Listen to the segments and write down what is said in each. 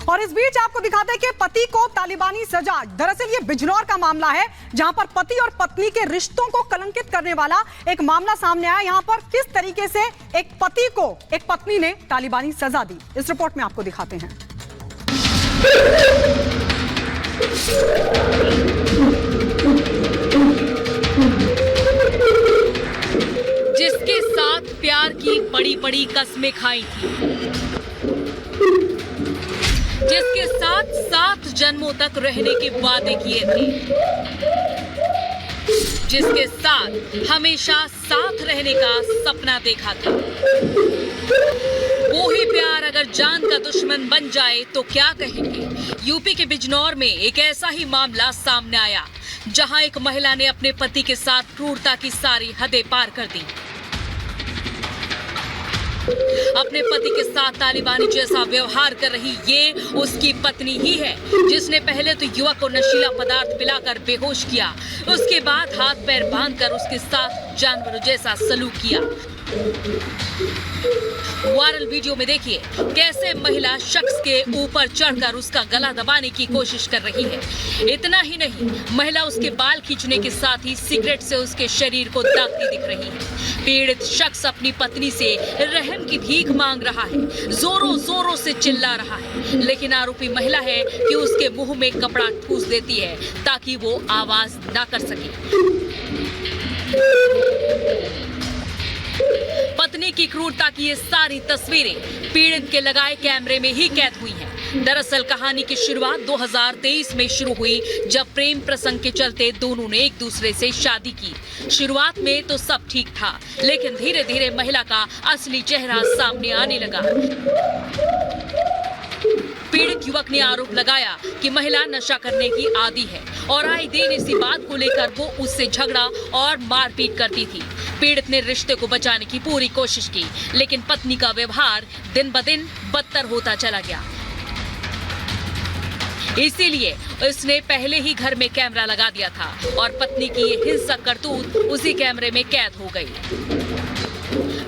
और इस बीच आपको दिखाते हैं कि पति को तालिबानी सजा। दरअसल ये बिजनौर का मामला है जहां पर पति और पत्नी के रिश्तों को कलंकित करने वाला एक मामला सामने आया। यहां पर किस तरीके से एक पति को एक पत्नी ने तालिबानी सजा दी, इस रिपोर्ट में आपको दिखाते हैं। जिसके साथ प्यार की बड़ी बड़ी कस्में खाई थी, जिसके साथ 7 जन्मों तक रहने के वादे किए थे, जिसके साथ हमेशा साथ रहने का सपना देखा था, वो ही प्यार अगर जान का दुश्मन बन जाए तो क्या कहेंगे। यूपी के बिजनौर में एक ऐसा ही मामला सामने आया जहां एक महिला ने अपने पति के साथ क्रूरता की सारी हदें पार कर दी। अपने पति के साथ तालिबानी जैसा व्यवहार कर रही ये उसकी पत्नी ही है, जिसने पहले तो युवक को नशीला पदार्थ पिलाकर बेहोश किया, उसके बाद हाथ पैर बांधकर उसके साथ जानवरों जैसा सलूक किया। वायरल वीडियो में देखिए कैसे महिला शख्स के ऊपर चढ़कर उसका गला दबाने की कोशिश कर रही है। इतना ही नहीं, महिला उसके बाल खींचने के साथ ही सिगरेट से उसके शरीर को दागती दिख रही है। पीड़ित शख्स अपनी पत्नी से रहम की भीख मांग रहा है, जोरों जोरों से चिल्ला रहा है, लेकिन आरोपी महिला है कि उसके मुंह में कपड़ा ठूस देती है ताकि वो आवाज ना कर सके। पत्नी की क्रूरता की ये सारी तस्वीरें पीड़ित के लगाए कैमरे में ही कैद हुई हैं। दरअसल कहानी की शुरुआत 2023 में शुरू हुई, जब प्रेम प्रसंग के चलते दोनों ने एक दूसरे से शादी की। शुरुआत में तो सब ठीक था, लेकिन धीरे धीरे महिला का असली चेहरा सामने आने लगा। पीड़ित युवक ने आरोप लगाया कि महिला नशा करने की आदी है और आए दिन इसी बात को लेकर वो उससे झगड़ा और मारपीट करती थी। पीड़ित ने रिश्ते को बचाने की पूरी कोशिश की, लेकिन पत्नी का व्यवहार दिन ब दिन बदतर होता चला गया। इसीलिए उसने पहले ही घर में कैमरा लगा दिया था और पत्नी की ये हिंसक करतूत उसी कैमरे में कैद हो गई।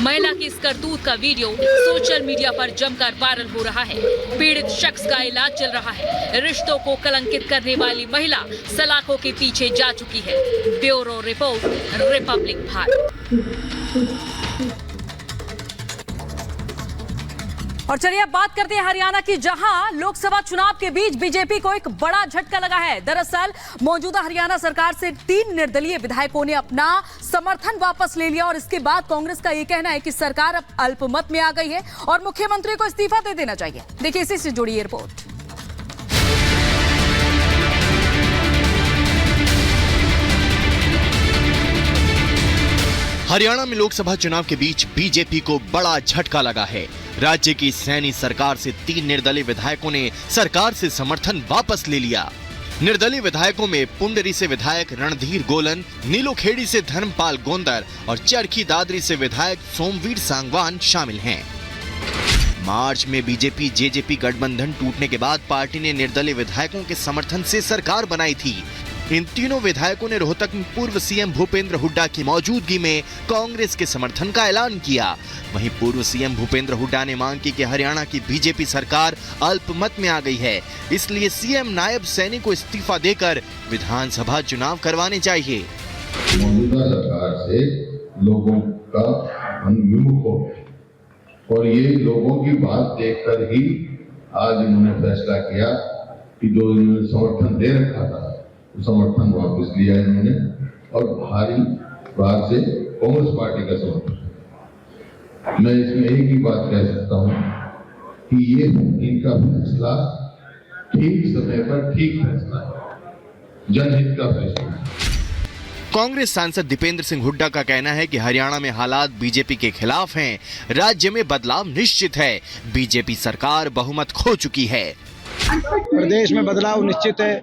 महिला की इस करतूत का वीडियो सोशल मीडिया पर जमकर वायरल हो रहा है। पीड़ित शख्स का इलाज चल रहा है। रिश्तों को कलंकित करने वाली महिला सलाखों के पीछे जा चुकी है। Bureau report, Republic Bharat. और चलिए अब बात करते हैं हरियाणा की, जहां लोकसभा चुनाव के बीच बीजेपी को एक बड़ा झटका लगा है। दरअसल मौजूदा हरियाणा सरकार से 3 निर्दलीय विधायकों ने अपना समर्थन वापस ले लिया और इसके बाद कांग्रेस का यह कहना है कि सरकार अब अल्पमत में आ गई है और मुख्यमंत्री को इस्तीफा दे देना चाहिए। देखिए इसी से जुड़ी ये रिपोर्ट। हरियाणा में लोकसभा चुनाव के बीच बीजेपी को बड़ा झटका लगा है। राज्य की सैनी सरकार से 3 निर्दलीय विधायकों ने सरकार से समर्थन वापस ले लिया। निर्दलीय विधायकों में पुंडरी से विधायक रणधीर गोलन, नीलोखेड़ी से धर्मपाल गोंदर और चरखी दादरी से विधायक सोमवीर सांगवान शामिल हैं। मार्च में बीजेपी जेजेपी गठबंधन टूटने के बाद पार्टी ने निर्दलीय विधायकों के समर्थन से सरकार बनाई थी। इन तीनों विधायकों ने रोहतक में पूर्व सीएम भूपेंद्र हुड्डा की मौजूदगी में कांग्रेस के समर्थन का ऐलान किया। वहीं पूर्व सीएम भूपेंद्र हुड्डा ने मांग की कि हरियाणा की बीजेपी सरकार अल्पमत में आ गई है, इसलिए सीएम नायब सैनी को इस्तीफा देकर विधानसभा चुनाव करवाने चाहिए। मौजूदा सरकार से लोगों का मन विमुख हो गया और ये लोगों की बात देखकर ही आज इन्होंने फैसला किया कि जो इन्होंने समर्थन दे रखा था समर्थन वापस लिया इन्होंने और भारी बात से कांग्रेस पार्टी का समर्थन। मैं इसमें एक ही बात कह सकता हूं कि ये इनका फैसला ठीक समय पर ठीक फैसला है, जनहित का फैसला है। कांग्रेस सांसद दीपेंद्र सिंह हुड्डा का कहना है कि हरियाणा में हालात बीजेपी के खिलाफ हैं। राज्य में बदलाव निश्चित है। बीजेपी सरकार बहुमत खो चुकी है। प्रदेश में बदलाव निश्चित है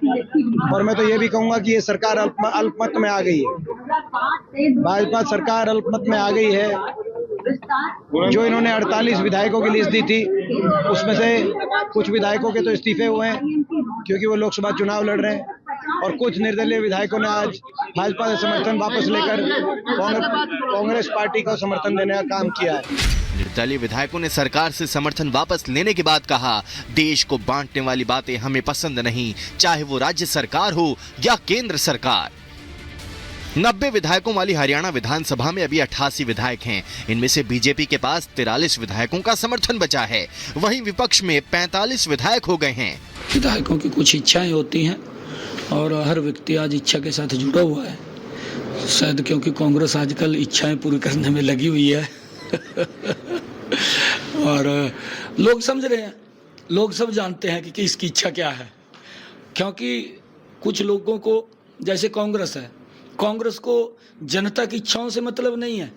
और मैं तो ये भी कहूंगा कि ये सरकार अल्पमत में आ गई है। भाजपा सरकार अल्पमत में आ गई है। जो इन्होंने 48 विधायकों की लिस्ट दी थी, उसमें से कुछ विधायकों के तो इस्तीफे हुए हैं क्योंकि वो लोकसभा चुनाव लड़ रहे हैं। और कुछ निर्दलीय विधायकों ने आज भाजपा से समर्थन वापस लेकर कांग्रेस पार्टी को समर्थन देने का काम किया है। निर्दलीय विधायकों ने सरकार से समर्थन वापस लेने के बाद कहा, देश को बांटने वाली बातें हमें पसंद नहीं, चाहे वो राज्य सरकार हो या केंद्र सरकार। 90 विधायकों वाली हरियाणा विधानसभा में अभी 88 विधायक हैं। इनमें से बीजेपी के पास 43 विधायकों का समर्थन बचा है, वहीं विपक्ष में 45 विधायक हो गए हैं। विधायकों की कुछ इच्छाएं होती हैं और हर व्यक्ति आज इच्छा के साथ जुड़ा हुआ है, शायद क्योंकि कांग्रेस आजकल इच्छाएं पूरी करने में लगी हुई है। और लोग समझ रहे हैं, लोग सब जानते हैं कि इसकी इच्छा क्या है, क्योंकि कुछ लोगों को, जैसे कांग्रेस है, कांग्रेस को जनता की इच्छाओं से मतलब नहीं है,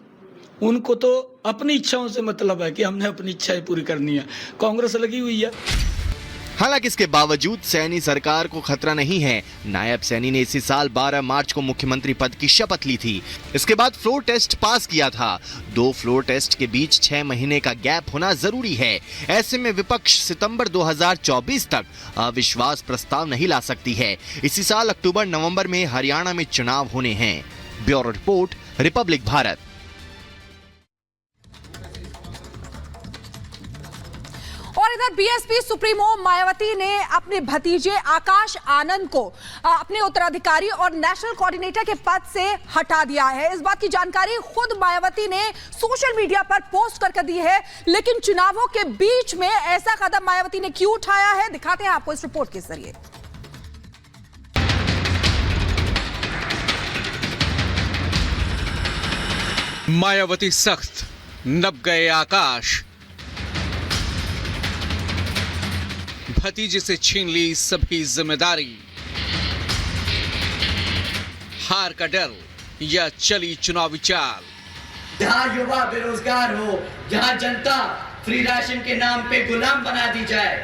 उनको तो अपनी इच्छाओं से मतलब है कि हमने अपनी इच्छाएं पूरी करनी है। कांग्रेस लगी हुई है। हालांकि इसके बावजूद सैनी सरकार को खतरा नहीं है। नायब सैनी ने इसी साल 12 मार्च को मुख्यमंत्री पद की शपथ ली थी। इसके बाद फ्लोर टेस्ट पास किया था। 2 फ्लोर टेस्ट के बीच 6 महीने का गैप होना जरूरी है। ऐसे में विपक्ष सितंबर 2024 तक अविश्वास प्रस्ताव नहीं ला सकती है। इसी साल अक्टूबर नवंबर में हरियाणा में चुनाव होने हैं। Bureau report, Republic Bharat. और इधर बीएसपी सुप्रीमो मायावती ने अपने भतीजे आकाश आनंद को अपने उत्तराधिकारी और नेशनल कोऑर्डिनेटर के पद से हटा दिया है। इस बात की जानकारी खुद मायावती ने सोशल मीडिया पर पोस्ट करके दी है। लेकिन चुनावों के बीच में ऐसा कदम मायावती ने क्यों उठाया है, दिखाते हैं आपको इस रिपोर्ट के जरिए। मायावती सख्त, नब गए आकाश। भतीजे से छीन ली सभी जिम्मेदारी। हार का डर या चली चुनावी चाल। जहां युवा बेरोजगार हो, जहां जनता फ्री राशन के नाम पे गुलाम बना दी जाए,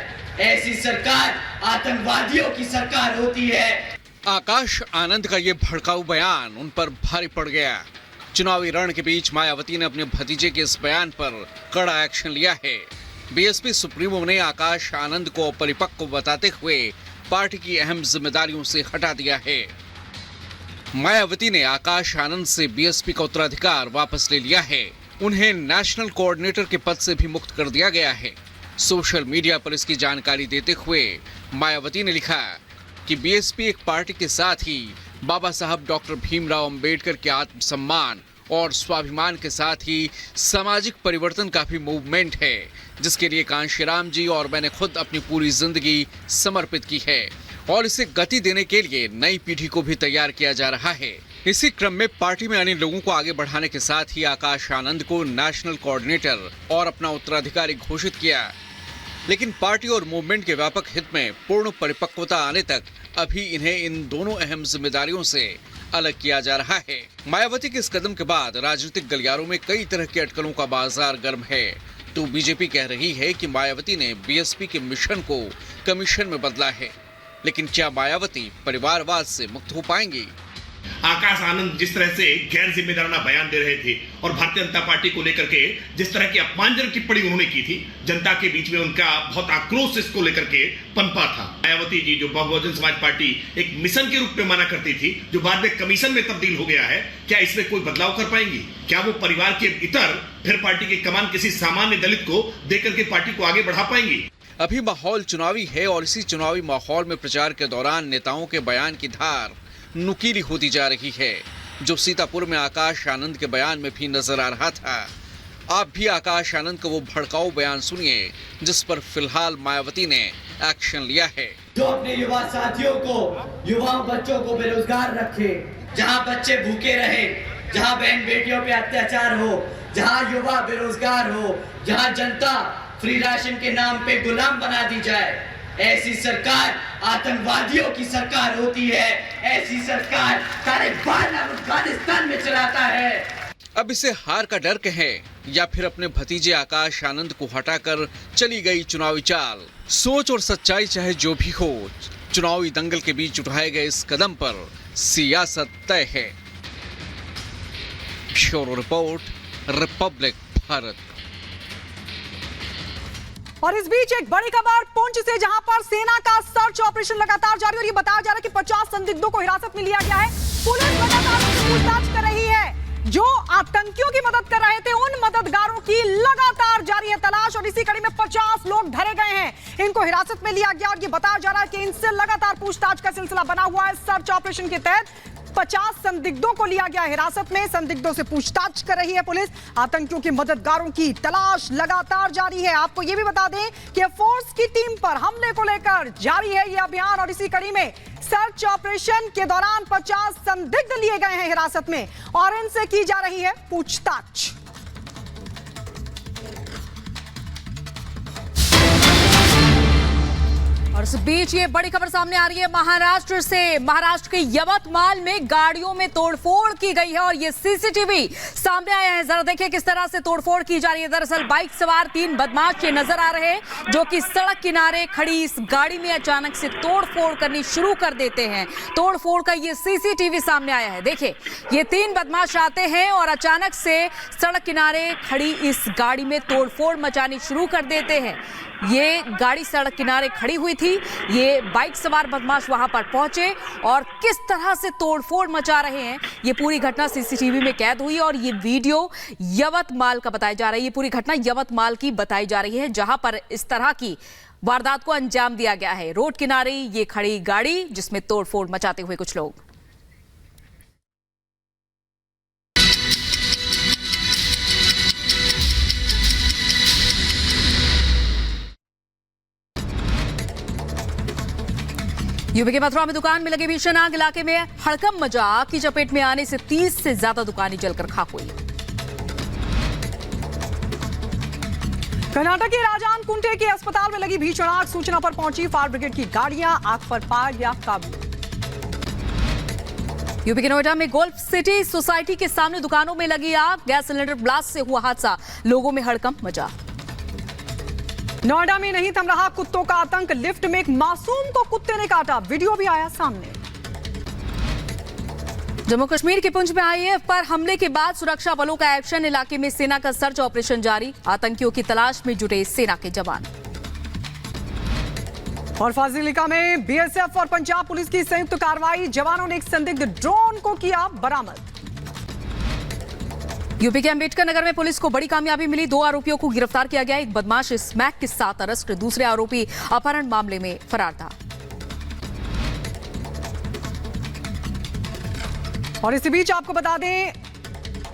ऐसी सरकार आतंकवादियों की सरकार होती है। आकाश आनंद का ये भड़काऊ बयान उन पर भारी पड़ गया। चुनावी रण के बीच मायावती ने अपने भतीजे के इस बयान पर कड़ा एक्शन लिया है। बीएसपी सुप्रीमो ने आकाश आनंद को परिपक्व बताते हुए पार्टी की अहम जिम्मेदारियों से हटा दिया है। मायावती ने आकाश आनंद से बीएसपी का उत्तराधिकार वापस ले लिया है। उन्हें नेशनल कोऑर्डिनेटर के पद से भी मुक्त कर दिया गया है। सोशल मीडिया पर इसकी जानकारी देते हुए मायावती ने लिखा कि बीएसपी एक पार्टी के साथ ही बाबा साहब डॉक्टर भीमराव अंबेडकर के आत्मसम्मान और स्वाभिमान के साथ ही सामाजिक परिवर्तन का भी मूवमेंट है, जिसके लिए कांशीराम जी और मैंने खुद अपनी पूरी जिंदगी समर्पित की है और इसे गति देने के लिए नई पीढ़ी को भी तैयार किया जा रहा है। इसी क्रम में पार्टी में आने लोगों को आगे बढ़ाने के साथ ही आकाश आनंद को नेशनल कोऑर्डिनेटर और अपना उत्तराधिकारी घोषित किया। लेकिन पार्टी और मूवमेंट के व्यापक हित में पूर्ण परिपक्वता आने तक अभी इन्हें इन दोनों अहम जिम्मेदारियों से अलग किया जा रहा है। मायावती के इस कदम के बाद राजनीतिक गलियारों में कई तरह की अटकलों का बाजार गर्म है। तो बीजेपी कह रही है कि मायावती ने बीएसपी के मिशन को कमीशन में बदला है। लेकिन क्या मायावती परिवारवाद से मुक्त हो पाएंगी? आकाश आनंद जिस तरह से गैर जिम्मेदाराना बयान दे रहे थे और भारतीय जनता पार्टी को लेकर के जिस तरह की अपमानजनक टिप्पणी उन्होंने की थी, जनता के बीच में उनका बहुत आक्रोश इसको लेकर के पनपा था। मायावती जी जो बहुजन समाज पार्टी एक मिशन के रूप में माना करती थी, जो बाद में कमीशन में तब्दील हो गया है, क्या इसमें कोई बदलाव कर पाएंगी? क्या वो परिवार के इतर फिर पार्टी की कमान किसी सामान्य दलित को देकर के पार्टी को आगे बढ़ा पाएंगी? अभी माहौल चुनावी है और इसी चुनावी माहौल में प्रचार के दौरान नेताओं के बयान की धार नुकीली होती जा रही है, जो सीतापुर में आकाश आनंद के बयान में भी नजर आ रहा था। आप भी आकाश आनंद का वो भड़काऊ बयान सुनिए जिस पर फिलहाल मायावती ने एक्शन लिया है। जो अपने युवा साथियों को, युवाओं बच्चों को बेरोजगार रखे, जहां बच्चे भूखे रहे, जहां बहन बेटियों पे अत्याचार हो, जहां युवा बेरोजगार हो, जहां जनता फ्री राशन के नाम पे गुलाम बना दी जाए, ऐसी सरकार आतंकवादियों की सरकार होती है। ऐसी सरकार तालिबान अफगानिस्तान में चलाता है। अब इसे हार का डर कहें या फिर अपने भतीजे आकाश आनंद को हटाकर चली गई चुनावी चाल। सोच और सच्चाई चाहे जो भी हो, चुनावी दंगल के बीच उठाए गए इस कदम पर सियासत तय है। Bureau report, Republic Bharat. और इस बीच एक बड़ी खबर पुंछ से, जहां पर सेना का सर्च ऑपरेशन लगातार जारी, और ये बताया जा रहा है कि 50 संदिग्धों को हिरासत में लिया गया है। पुलिस लगातार पूछताछ कर रही है। जो आतंकियों की मदद कर रहे थे उन मददगारों की लगातार जारी है तलाश, और इसी कड़ी में 50 लोग धरे गए हैं। इनको हिरासत में लिया गया और ये बताया जा रहा है कि इनसे लगातार पूछताछ का सिलसिला बना हुआ है। सर्च ऑपरेशन के तहत 50 संदिग्धों को लिया गया हिरासत में। संदिग्धों से पूछताछ कर रही है पुलिस। आतंकियों के मददगारों की तलाश लगातार जारी है। आपको यह भी बता दें कि फोर्स की टीम पर हमले को लेकर जारी है यह अभियान, और इसी कड़ी में सर्च ऑपरेशन के दौरान 50 संदिग्ध लिए गए हैं हिरासत में और इनसे की जा रही है पूछताछ। और इस बीच ये बड़ी खबर सामने आ रही है महाराष्ट्र से। महाराष्ट्र के यवतमाल में गाड़ियों में तोड़फोड़ की गई है और ये सीसीटीवी सामने आया है। जरा देखिए किस तरह से तोड़फोड़ की जा रही है। दरअसल बाइक सवार 3 बदमाश ये नजर आ रहे हैं जो कि सड़क किनारे खड़ी इस गाड़ी में अचानक से तोड़फोड़ करनी शुरू कर देते हैं। तोड़फोड़ का ये सीसीटीवी सामने आया है। देखिए ये 3 बदमाश आते हैं और अचानक से सड़क किनारे खड़ी इस गाड़ी में तोड़फोड़ मचानी शुरू कर देते हैं। ये गाड़ी सड़क किनारे खड़ी हुई थी, ये बाइक सवार बदमाश वहां पर पहुंचे और किस तरह से तोड़फोड़ मचा रहे हैं ये पूरी घटना सीसीटीवी में कैद हुई। और ये वीडियो यवतमाल का बताया जा रहा है। ये पूरी घटना यवतमाल की बताई जा रही है जहां पर इस तरह की वारदात को अंजाम दिया गया है। रोड किनारे ये खड़ी गाड़ी जिसमें तोड़फोड़ मचाते हुए कुछ लोग। यूपी के मथुरा में दुकान में लगी भीषण आग, इलाके में हड़कंप मचा। आग की चपेट में आने से 30 से ज्यादा दुकानें जलकर खाक हुई। कर्नाटक के राजान कुंटे के अस्पताल में लगी भीषण आग, सूचना पर पहुंची फायर ब्रिगेड की गाड़ियां, आग पर पाया गया काबू। यूपी के नोएडा में गोल्फ सिटी सोसाइटी के सामने दुकानों में लगी आग, गैस सिलेंडर ब्लास्ट से हुआ हादसा, लोगों में हड़कंप मचा। नोएडा में नहीं थम रहा कुत्तों का आतंक, लिफ्ट में एक मासूम को कुत्ते ने काटा, वीडियो भी आया सामने। जम्मू कश्मीर के पुंछ में आईएएफ पर हमले के बाद सुरक्षा बलों का एक्शन, इलाके में सेना का सर्च ऑपरेशन जारी, आतंकियों की तलाश में जुटे सेना के जवान। और फाजिलिका में बीएसएफ और पंजाब पुलिस की संयुक्त कार्रवाई, जवानों ने एक संदिग्ध ड्रोन को किया बरामद। यूपी के अंबेडकर नगर में पुलिस को बड़ी कामयाबी मिली, 2 आरोपियों को गिरफ्तार किया गया। एक बदमाश स्मैक के साथ अरेस्ट, दूसरे आरोपी अपहरण मामले में फरार था। और इसी बीच आपको बता दें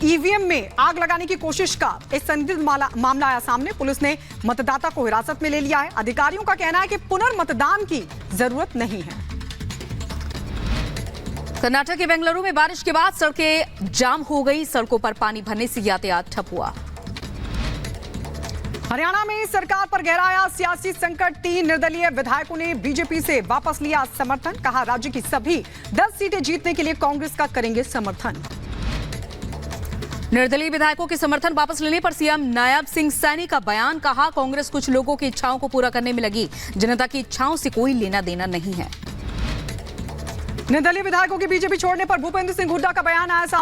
ईवीएम में आग लगाने की कोशिश का एक संदिग्ध मामला आया सामने। पुलिस ने मतदाता को हिरासत में ले लिया है। अधिकारियों का कहना है कि पुनर्मतदान की जरूरत नहीं है। कर्नाटक के बेंगलुरु में बारिश के बाद सड़कें जाम हो गई, सड़कों पर पानी भरने से यातायात ठप हुआ। हरियाणा में सरकार पर गहराया सियासी संकट, 3 निर्दलीय विधायकों ने बीजेपी से वापस लिया समर्थन, कहा राज्य की सभी 10 सीटें जीतने के लिए कांग्रेस का करेंगे समर्थन। निर्दलीय विधायकों के समर्थन वापस लेने पर सीएम नायब सिंह सैनी का बयान, कहा कांग्रेस कुछ लोगों की इच्छाओं को पूरा करने में लगी, जनता की इच्छाओं से कोई लेना देना नहीं है। निर्दलीय विधायकों के बीजेपी छोड़ने पर भूपेंद्र सिंह हुड्डा का बयान आया सामने।